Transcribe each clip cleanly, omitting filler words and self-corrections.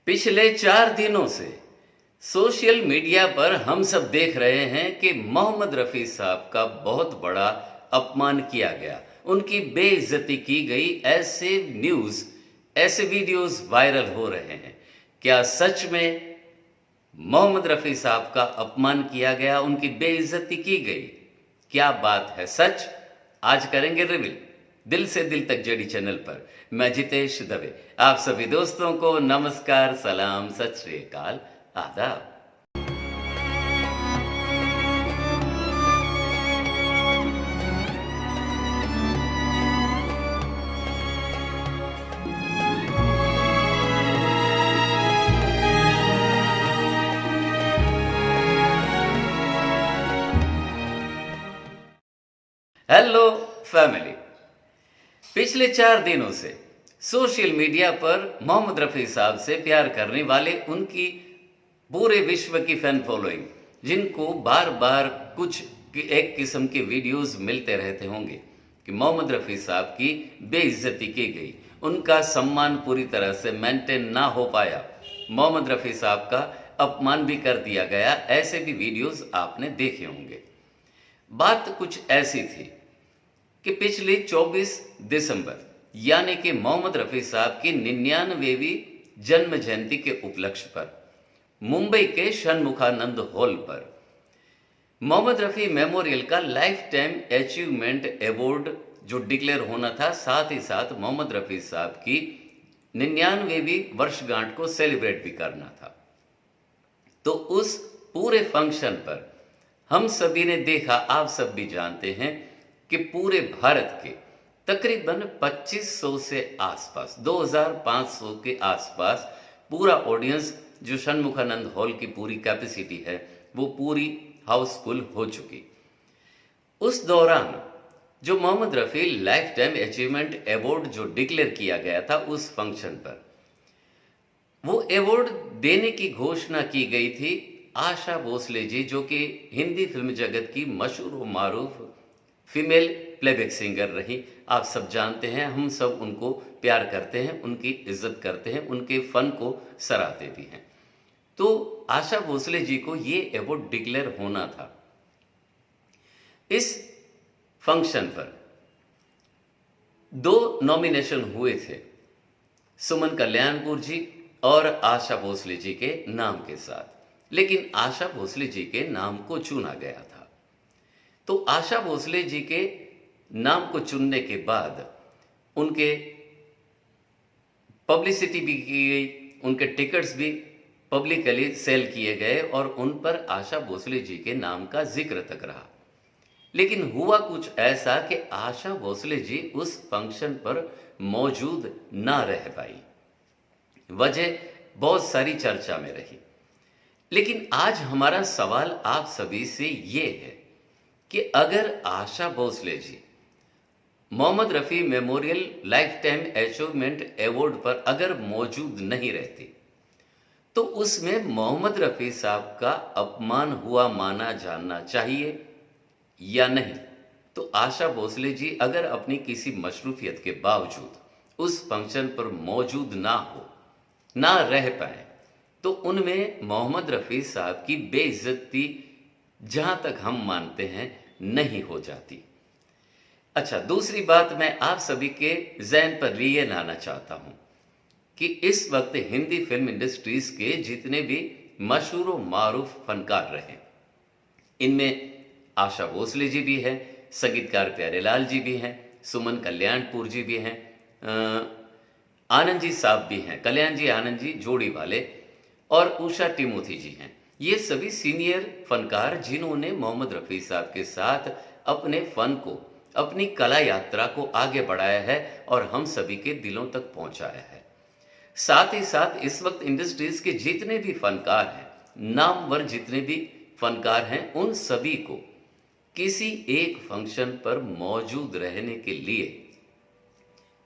पिछले 4 दिनों से सोशल मीडिया पर हम सब देख रहे हैं कि मोहम्मद रफ़ी साहब का बहुत बड़ा अपमान किया गया, उनकी बेइज्जती की गई। ऐसे न्यूज़, ऐसे वीडियोस वायरल हो रहे हैं। क्या सच में मोहम्मद रफ़ी साहब का अपमान किया गया, उनकी बेइज्जती की गई? क्या बात है सच? आज करेंगे रिवील दिल से दिल तक जेडी चैनल पर। मैं जितेश दवे आप सभी दोस्तों को नमस्कार, सलाम, सत श्री अकाल, आदाब। हेलो फैमिली, पिछले 4 दिनों से सोशल मीडिया पर मोहम्मद रफ़ी साहब से प्यार करने वाले उनकी पूरे विश्व की फैन फॉलोइंग, जिनको बार बार कुछ एक किस्म के वीडियोस मिलते रहते होंगे कि मोहम्मद रफ़ी साहब की बेइज्जती की गई, उनका सम्मान पूरी तरह से मेंटेन ना हो पाया, मोहम्मद रफ़ी साहब का अपमान भी कर दिया गया। ऐसे भी वीडियोस आपने देखे होंगे। बात कुछ ऐसी थी कि पिछली 24 दिसंबर यानी कि मोहम्मद रफ़ी साहब की 99वीं जन्म जयंती के उपलक्ष्य पर मुंबई के षणमुखानंद हॉल पर मोहम्मद रफ़ी मेमोरियल का लाइफ टाइम अचीवमेंट अवार्ड जो डिक्लेयर होना था, साथ ही साथ मोहम्मद रफ़ी साहब की 99वीं वर्षगांठ को सेलिब्रेट भी करना था। तो उस पूरे फंक्शन पर हम सभी ने देखा, आप सब भी जानते हैं कि पूरे भारत के तकरीबन 2500 से आसपास 2500 के आसपास पूरा ऑडियंस, जो षणमुखानंद हॉल की पूरी कैपेसिटी है, वो पूरी हाउसफुल हो चुकी। उस दौरान जो Mohammad Rafi lifetime achievement award जो डिक्लेयर किया गया था, उस फंक्शन पर वो अवार्ड देने की घोषणा की गई थी आशा भोसले जी, जो कि हिंदी फिल्म जगत की मशहूर व मारूफ फीमेल प्लेबैक सिंगर रही। आप सब जानते हैं, हम सब उनको प्यार करते हैं, उनकी इज्जत करते हैं, उनके फन को सराहते भी हैं। तो आशा भोसले जी को ये अवार्ड डिक्लेयर होना था। इस फंक्शन पर 2 नॉमिनेशन हुए थे, सुमन कल्याणपुर जी और आशा भोसले जी के नाम के साथ, लेकिन आशा भोसले जी के नाम को चुना गया था। तो आशा भोसले जी के नाम को चुनने के बाद उनके पब्लिसिटी भी की गई, उनके टिकट्स भी पब्लिकली सेल किए गए और उन पर आशा भोसले जी के नाम का जिक्र तक रहा। लेकिन हुआ कुछ ऐसा कि आशा भोसले जी उस फंक्शन पर मौजूद ना रह पाई। वजह बहुत सारी चर्चा में रही। लेकिन आज हमारा सवाल आप सभी से ये है कि अगर Asha Bhosle ji Mohammed Rafi memorial lifetime achievement award पर अगर मौजूद नहीं रहती, तो उसमें मोहम्मद रफ़ी साहब का अपमान हुआ माना जाना चाहिए या नहीं? तो आशा भोसले जी अगर अपनी किसी मशरूफियत के बावजूद उस फंक्शन पर मौजूद ना रह पाए, तो उनमें मोहम्मद रफ़ी साहब की बेइज्जती, जहां तक हम मानते हैं, नहीं हो जाती। अच्छा, दूसरी बात मैं आप सभी के ज़हन पर लिए लाना चाहता हूं कि इस वक्त हिंदी फिल्म इंडस्ट्रीज के जितने भी मशहूर व मारूफ फनकार रहे, इनमें आशा भोसले जी भी हैं, संगीतकार प्यारेलाल जी भी हैं, सुमन कल्याणपुर जी भी हैं, आनंद जी साहब भी हैं, कल्याण जी आनंद जी जोड़ी वाले, और उषा टिमोथी जी हैं। ये सभी सीनियर फनकार जिन्होंने मोहम्मद रफ़ी साहब के साथ अपने फन को, अपनी कला यात्रा को आगे बढ़ाया है और हम सभी के दिलों तक पहुंचाया है। साथ ही साथ इस वक्त इंडस्ट्रीज के जितने भी फनकार हैं, नामवर जितने भी फनकार हैं, उन सभी को किसी एक फंक्शन पर मौजूद रहने के लिए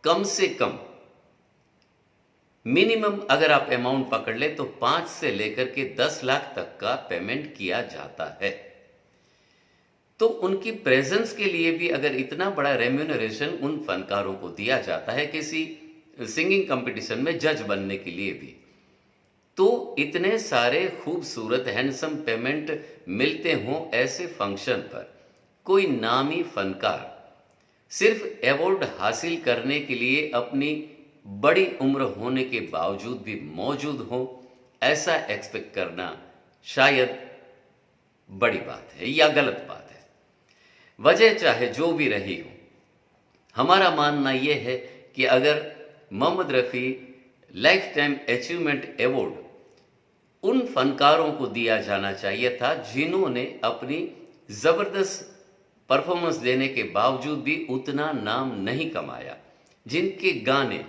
कम से कम मिनिमम अगर आप अमाउंट पकड़ ले तो 5 से लेकर के 10 लाख तक का पेमेंट किया जाता है। तो उनकी प्रेजेंस के लिए भी अगर इतना बड़ा रेम्यूनरेशन उन फनकारों को दिया जाता है, किसी सिंगिंग कंपटीशन में जज बनने के लिए भी, तो इतने सारे खूबसूरत हैंडसम पेमेंट मिलते हों ऐसे फंक्शन पर कोई नामी फनकार सिर्फ अवार्ड हासिल करने के लिए अपनी बड़ी उम्र होने के बावजूद भी मौजूद हो, ऐसा एक्सपेक्ट करना शायद बड़ी बात है या गलत बात है। वजह चाहे जो भी रही हो, हमारा मानना यह है कि अगर Mohammad Rafi lifetime achievement award उन फनकारों को दिया जाना चाहिए था जिन्होंने अपनी ज़बरदस्त परफॉर्मेंस देने के बावजूद भी उतना नाम नहीं कमाया, जिनके गाने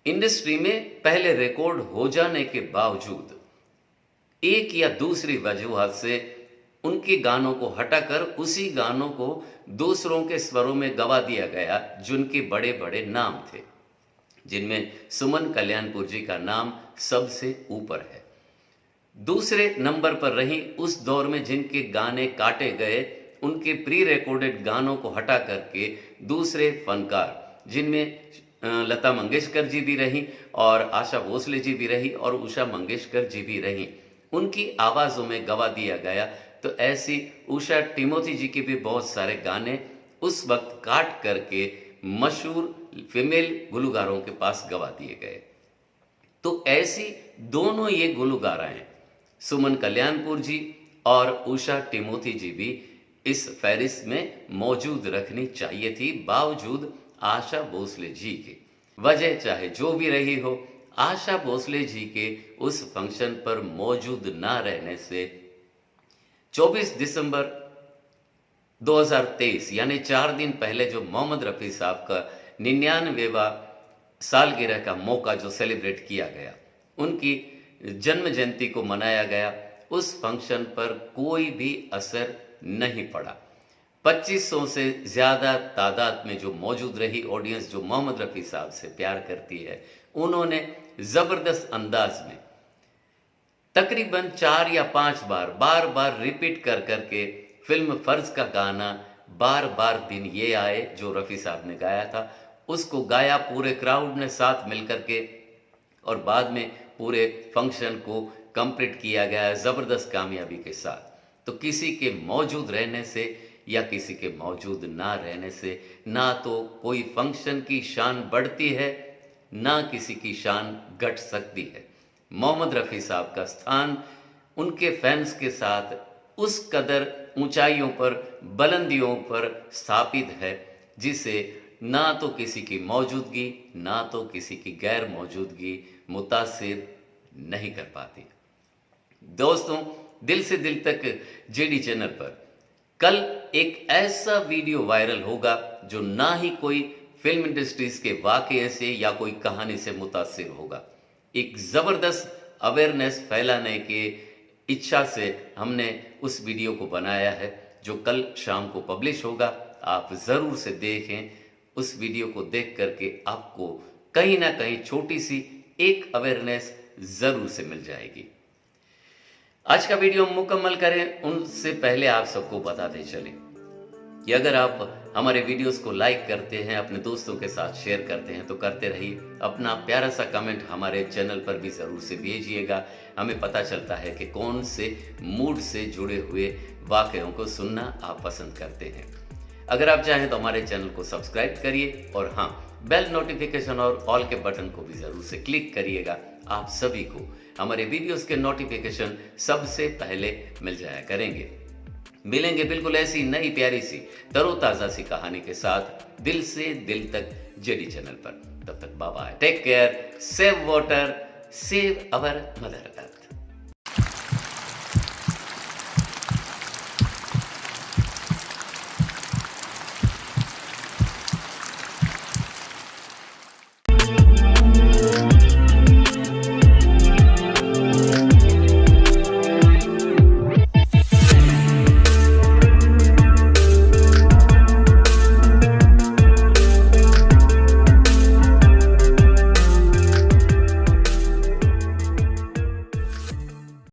इंडस्ट्री में पहले रिकॉर्ड हो जाने के बावजूद एक या दूसरी वजूहत से उनके गानों को हटाकर उसी गानों को दूसरों के स्वरों में गवा दिया गया, जिनके बड़े बड़े नाम थे, जिनमें सुमन कल्याणपुर जी का नाम सबसे ऊपर है। दूसरे नंबर पर रही उस दौर में जिनके गाने काटे गए, उनके प्री रिकॉर्डेड गानों को हटा करके दूसरे फनकार, जिनमें लता मंगेशकर जी भी रही और आशा भोसले जी भी रही और उषा मंगेशकर जी भी रही, उनकी आवाज़ों में गवा दिया गया। तो ऐसी उषा टिमोथी जी के भी बहुत सारे गाने उस वक्त काट करके मशहूर फीमेल गुलकारों के पास गवा दिए गए। तो ऐसी दोनों ये गुलकाराएं सुमन कल्याणपुर जी और उषा टिमोथी जी भी इस फहरिस्त में मौजूद रखनी चाहिए थी, बावजूद आशा भोसले जी के। वजह चाहे जो भी रही हो, आशा भोसले जी के उस फंक्शन पर मौजूद ना रहने से 24 दिसंबर 2023 यानी 4 दिन पहले जो मोहम्मद रफ़ी साहब का 99वां सालगिरह का मौका जो सेलिब्रेट किया गया, उनकी जन्म जयंती को मनाया गया, उस फंक्शन पर कोई भी असर नहीं पड़ा। 2500 से ज़्यादा तादाद में जो मौजूद रही ऑडियंस, जो मोहम्मद रफ़ी साहब से प्यार करती है, उन्होंने ज़बरदस्त अंदाज में तकरीबन 4 या 5 बार बार रिपीट कर करके फिल्म फर्ज का गाना बार बार दिन ये आए जो रफ़ी साहब ने गाया था, उसको गाया पूरे क्राउड ने साथ मिलकर के, और बाद में पूरे फंक्शन को कंप्लीट किया गया ज़बरदस्त कामयाबी के साथ। तो किसी के मौजूद रहने से या किसी के मौजूद ना रहने से ना तो कोई फंक्शन की शान बढ़ती है, ना किसी की शान घट सकती है। मोहम्मद रफ़ी साहब का स्थान उनके फैंस के साथ उस कदर ऊंचाइयों पर, बुलंदियों पर स्थापित है, जिसे ना तो किसी की मौजूदगी ना तो किसी की गैर मौजूदगी मुतासिर नहीं कर पाती। दोस्तों, दिल से दिल तक जेडी चैनल पर कल एक ऐसा वीडियो वायरल होगा जो ना ही कोई फिल्म इंडस्ट्रीज के वाकये से या कोई कहानी से मुतासिर होगा। एक ज़बरदस्त अवेयरनेस फैलाने की इच्छा से हमने उस वीडियो को बनाया है, जो कल शाम को पब्लिश होगा। आप ज़रूर से देखें। उस वीडियो को देख करके आपको कहीं ना कहीं छोटी सी एक अवेयरनेस ज़रूर से मिल जाएगी। आज का वीडियो मुकम्मल करें उनसे पहले आप सबको बताते चलें कि अगर आप हमारे वीडियोस को लाइक करते हैं, अपने दोस्तों के साथ शेयर करते हैं, तो करते रहिए। अपना प्यारा सा कमेंट हमारे चैनल पर भी ज़रूर से भेजिएगा। हमें पता चलता है कि कौन से मूड से जुड़े हुए वाक़यों को सुनना आप पसंद करते हैं। अगर आप चाहें तो हमारे चैनल को सब्सक्राइब करिए और हाँ, बेल नोटिफिकेशन और ऑल के बटन को भी ज़रूर से क्लिक करिएगा। आप सभी को हमारे वीडियोस के नोटिफिकेशन सबसे पहले मिल जाया करेंगे। मिलेंगे बिल्कुल ऐसी नई प्यारी सी तरोताज़ा सी कहानी के साथ दिल से दिल तक जेडी चैनल पर। तब तक bye bye, take care, save water, save our mother earth.